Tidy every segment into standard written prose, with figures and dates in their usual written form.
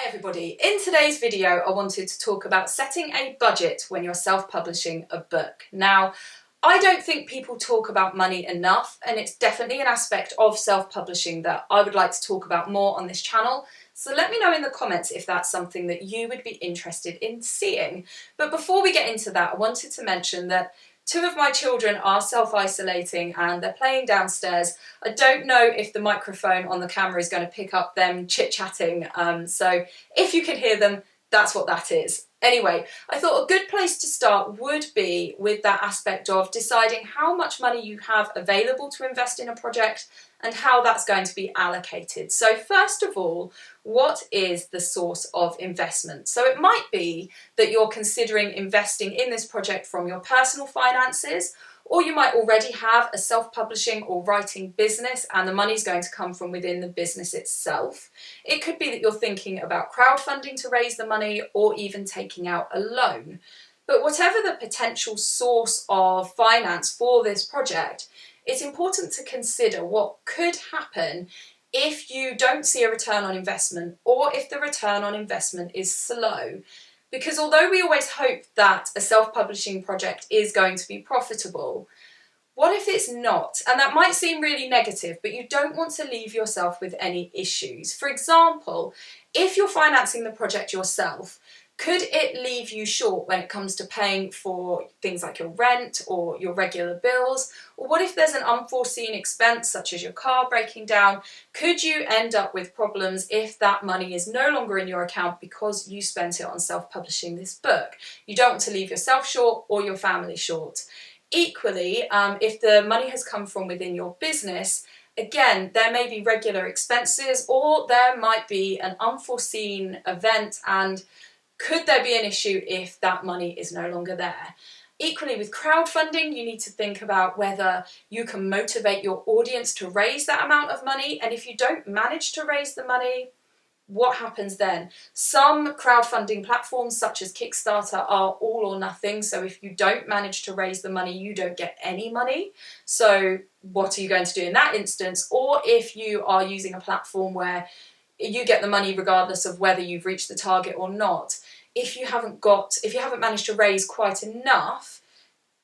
Everybody, in today's video I wanted to talk about setting a budget when you're self-publishing a book. Now, I don't think people talk about money enough, and it's definitely an aspect of self-publishing that I would like to talk about more on this channel. So let me know in the comments if that's something that you would be interested in seeing. But before we get into that, I wanted to mention that two of my children are self-isolating and they're playing downstairs. I don't know if the microphone on the camera is going to pick up them chit-chatting, so if you can hear them, that's what that is. Anyway, I thought a good place to start would be with that aspect of deciding how much money you have available to invest in a project and how that's going to be allocated. So first of all, what is the source of investment? So it might be that you're considering investing in this project from your personal finances, or you might already have a self-publishing or writing business and the money's going to come from within the business itself. It could be that you're thinking about crowdfunding to raise the money or even taking out a loan. But whatever the potential source of finance for this project, it's important to consider what could happen if you don't see a return on investment or if the return on investment is slow. Because although we always hope that a self-publishing project is going to be profitable, what if it's not? And that might seem really negative, but you don't want to leave yourself with any issues. For example, if you're financing the project yourself, could it leave you short when it comes to paying for things like your rent or your regular bills? Or what if there's an unforeseen expense such as your car breaking down? Could you end up with problems if that money is no longer in your account because you spent it on self-publishing this book? You don't want to leave yourself short or your family short. Equally, if the money has come from within your business, again, there may be regular expenses or there might be an unforeseen event, and could there be an issue if that money is no longer there? Equally with crowdfunding, you need to think about whether you can motivate your audience to raise that amount of money, and if you don't manage to raise the money, what happens then? Some crowdfunding platforms such as Kickstarter are all or nothing, so if you don't manage to raise the money, you don't get any money. So what are you going to do in that instance? Or if you are using a platform where you get the money regardless of whether you've reached the target or not, if you haven't managed to raise quite enough,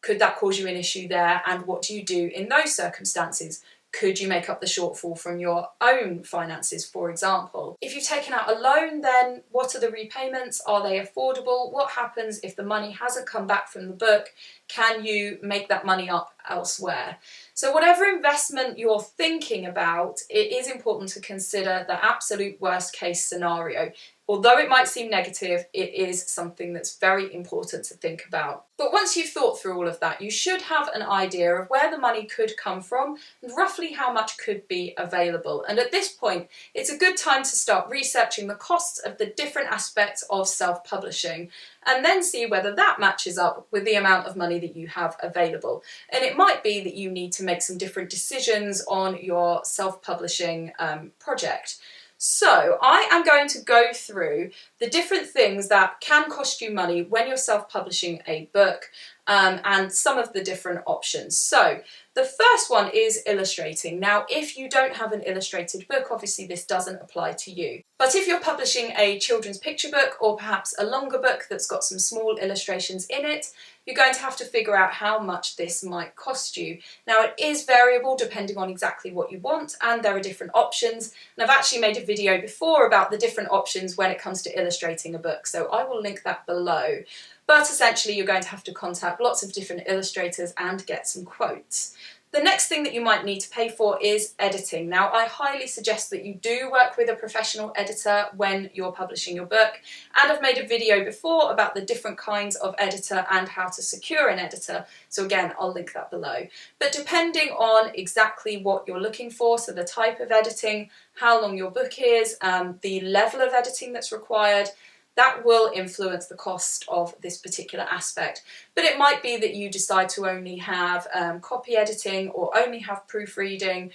could that cause you an issue there? And what do you do in those circumstances? Could you make up the shortfall from your own finances, for example? If you've taken out a loan, then what are the repayments? Are they affordable? What happens if the money hasn't come back from the book? Can you make that money up elsewhere? So whatever investment you're thinking about, it is important to consider the absolute worst case scenario. Although it might seem negative, it is something that's very important to think about. But once you've thought through all of that, you should have an idea of where the money could come from and roughly how much could be available. And at this point, it's a good time to start researching the costs of the different aspects of self-publishing and then see whether that matches up with the amount of money that you have available. And it might be that you need to make some different decisions on your self-publishing project. So I am going to go through the different things that can cost you money when you're self-publishing a book and some of the different options. So the first one is illustrating. Now, if you don't have an illustrated book, obviously this doesn't apply to you. But if you're publishing a children's picture book or perhaps a longer book that's got some small illustrations in it, you're going to have to figure out how much this might cost you. Now, it is variable depending on exactly what you want, and there are different options. And I've actually made a video before about the different options when it comes to illustrating a book, so I will link that below. But essentially, you're going to have to contact lots of different illustrators and get some quotes. The next thing that you might need to pay for is editing. Now, I highly suggest that you do work with a professional editor when you're publishing your book, and I've made a video before about the different kinds of editor and how to secure an editor, so again, I'll link that below. But depending on exactly what you're looking for, so the type of editing, how long your book is, the level of editing that's required, that will influence the cost of this particular aspect. But it might be that you decide to only have copy editing or only have proofreading,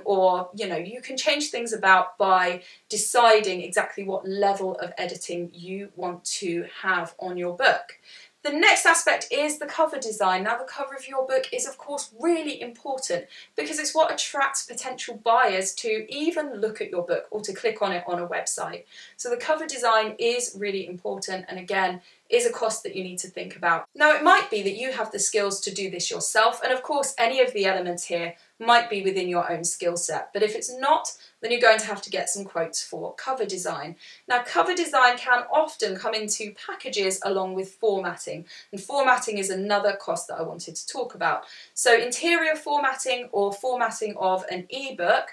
or you can change things about by deciding exactly what level of editing you want to have on your book. The next aspect is the cover design. Now, the cover of your book is of course really important because it's what attracts potential buyers to even look at your book or to click on it on a website. So the cover design is really important, and again, is a cost that you need to think about. Now, it might be that you have the skills to do this yourself, and of course any of the elements here might be within your own skill set, but if it's not, then you're going to have to get some quotes for cover design. Now, cover design can often come into packages along with formatting, and formatting is another cost that I wanted to talk about. So interior formatting or formatting of an ebook,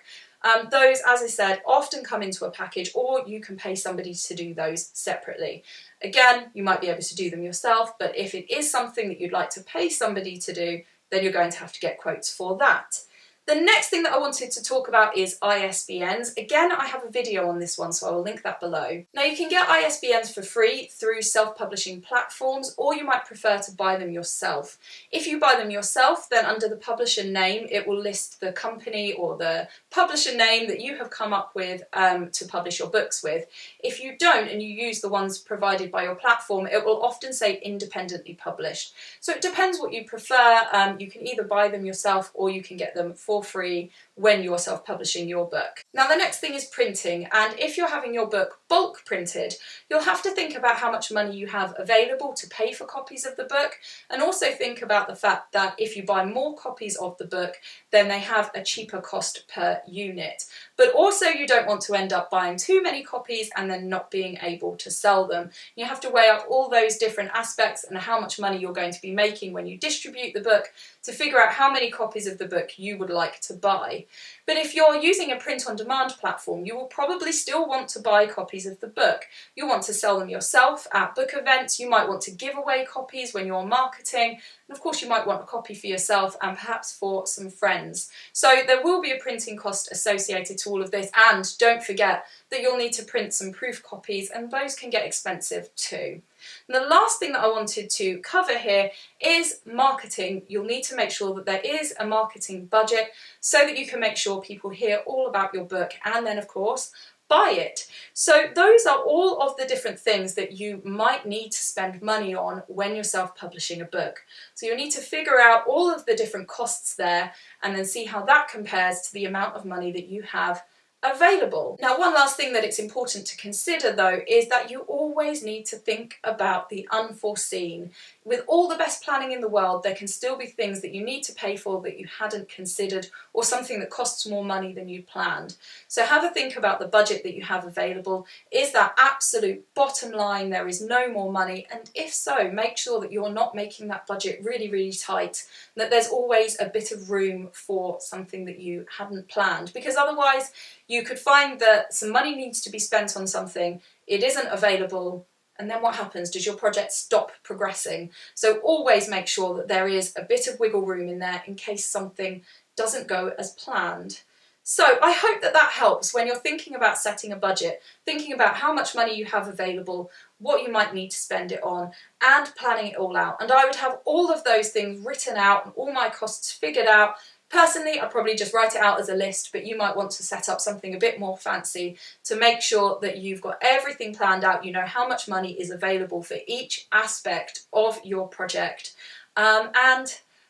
those, as I said, often come into a package, or you can pay somebody to do those separately. Again, you might be able to do them yourself, but if it is something that you'd like to pay somebody to do, then you're going to have to get quotes for that. The next thing that I wanted to talk about is ISBNs. Again, I have a video on this one, so I will link that below. Now, you can get ISBNs for free through self-publishing platforms, or you might prefer to buy them yourself. If you buy them yourself, then under the publisher name, it will list the company or the publisher name that you have come up with to publish your books with. If you don't, and you use the ones provided by your platform, it will often say independently published. So it depends what you prefer. You can either buy them yourself or you can get them for free when you're self-publishing your book. Now, the next thing is printing, and if you're having your book bulk printed, you'll have to think about how much money you have available to pay for copies of the book, and also think about the fact that if you buy more copies of the book, then they have a cheaper cost per unit. But also, you don't want to end up buying too many copies and then not being able to sell them. You have to weigh up all those different aspects and how much money you're going to be making when you distribute the book to figure out how many copies of the book you would like to buy. But if you're using a print-on-demand platform, you will probably still want to buy copies of the book. You'll want to sell them yourself at book events, you might want to give away copies when you're marketing, and of course you might want a copy for yourself and perhaps for some friends. So there will be a printing cost associated to all of this, and don't forget that you'll need to print some proof copies, and those can get expensive too. And the last thing that I wanted to cover here is marketing. You'll need to make sure that there is a marketing budget so that you can make sure people hear all about your book and then, of course, buy it. So those are all of the different things that you might need to spend money on when you're self-publishing a book. So you'll need to figure out all of the different costs there and then see how that compares to the amount of money that you have available. Now, one last thing that it's important to consider though is that you always need to think about the unforeseen. With all the best planning in the world, there can still be things that you need to pay for that you hadn't considered, or something that costs more money than you planned. So have a think about the budget that you have available. Is that absolute bottom line? There is no more money, and if so, make sure that you're not making that budget really, really tight, and that there's always a bit of room for something that you hadn't planned, because otherwise you could find that some money needs to be spent on something, it isn't available, and then what happens? Does your project stop progressing? So always make sure that there is a bit of wiggle room in there in case something doesn't go as planned. So I hope that that helps when you're thinking about setting a budget, thinking about how much money you have available, what you might need to spend it on, and planning it all out. And I would have all of those things written out and all my costs figured out. Personally, I'd probably just write it out as a list, but you might want to set up something a bit more fancy to make sure that you've got everything planned out, you know how much money is available for each aspect of your project. And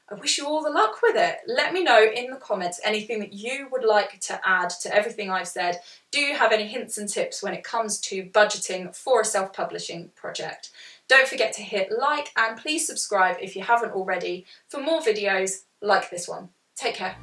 I wish you all the luck with it. Let me know in the comments anything that you would like to add to everything I've said. Do you have any hints and tips when it comes to budgeting for a self-publishing project? Don't forget to hit like, and please subscribe if you haven't already for more videos like this one. Take care.